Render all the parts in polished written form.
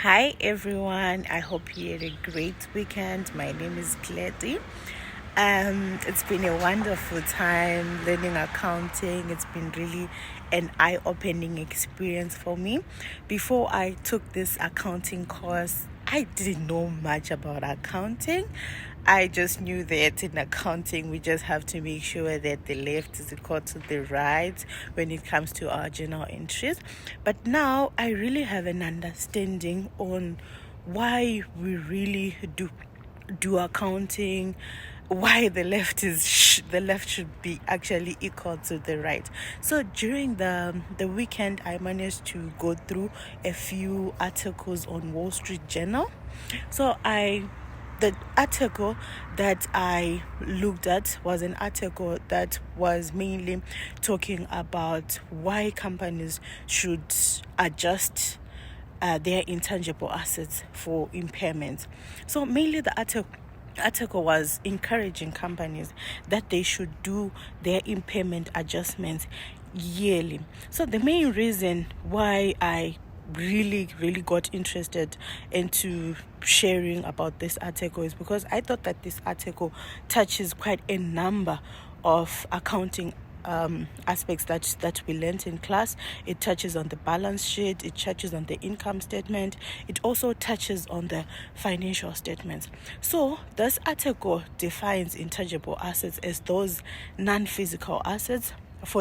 Hi everyone, I hope you had a great weekend. My name is Glady. It's been a wonderful time learning accounting. It's been really an eye-opening experience for me. Before I took this accounting course, I didn't know much about accounting. I just knew that in accounting, we just have to make sure that the left is equal to the right when it comes to our journal entries. But now I really have an understanding on why we really do accounting, why the left should be actually equal to the right. So during the weekend, I managed to go through a few articles on Wall Street Journal. So the article that I looked at was an article that was mainly talking about why companies should adjust their intangible assets for impairment. So mainly the article was encouraging companies that they should do their impairment adjustments yearly. So the main reason why I really got interested into sharing about this article is because I thought that this article touches quite a number of accounting aspects that we learned in class. It touches on the balance sheet, it touches on the income statement, it also touches on the financial statements. So this article defines intangible assets as those non-physical assets.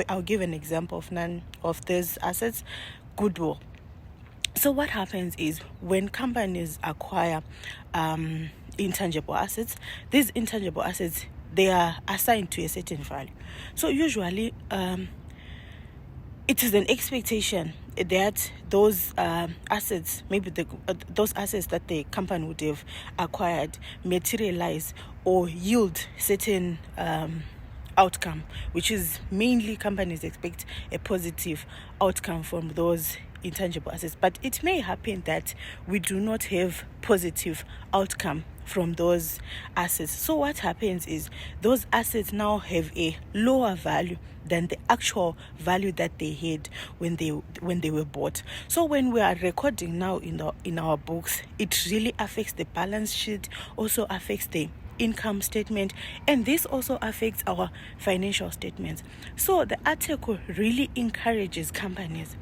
I'll give an example of none of these assets. Goodwill. So what happens is when companies acquire intangible assets, these intangible assets, they are assigned to a certain value. So usually it is an expectation that those assets, maybe those assets that the company would have acquired, materialize or yield certain outcome, which is mainly companies expect a positive outcome from those intangible assets. But it may happen that we do not have positive outcome from those assets. So what happens is those assets now have a lower value than the actual value that they had when they were bought. So when we are recording now in our books, it really affects the balance sheet, also affects the income statement, and this also affects our financial statements. So the article really encourages companies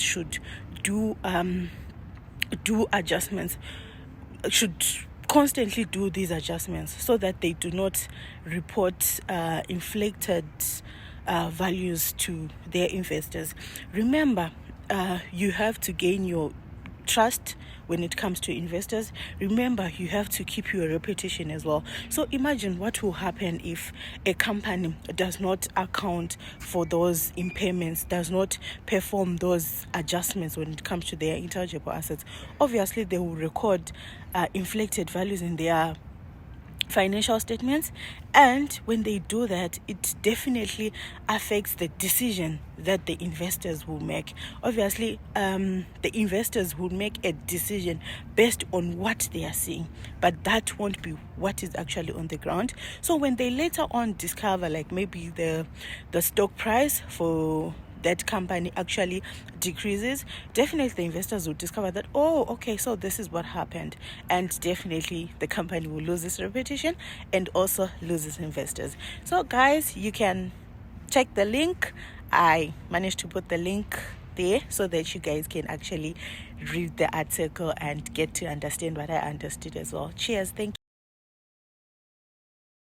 should do adjustments, should constantly do these adjustments so that they do not report inflated values to their investors. Remember, you have to gain your trust when it comes to investors. Remember, you have to keep your reputation as well. So imagine what will happen if a company does not account for those impairments, does not perform those adjustments when it comes to their intangible assets. Obviously, they will record inflated values in their financial statements, and when they do that, it definitely affects the decision that the investors will make. Obviously, the investors will make a decision based on what they are seeing, but that won't be what is actually on the ground. So when they later on discover, like maybe the stock price for that company actually decreases, definitely the investors will discover that, oh, okay, so this is what happened, and definitely the company will lose its reputation and also lose its investors. So guys, you can check the link. I managed to put the link there so that you guys can actually read the article and get to understand what I understood as well. Cheers. Thank you.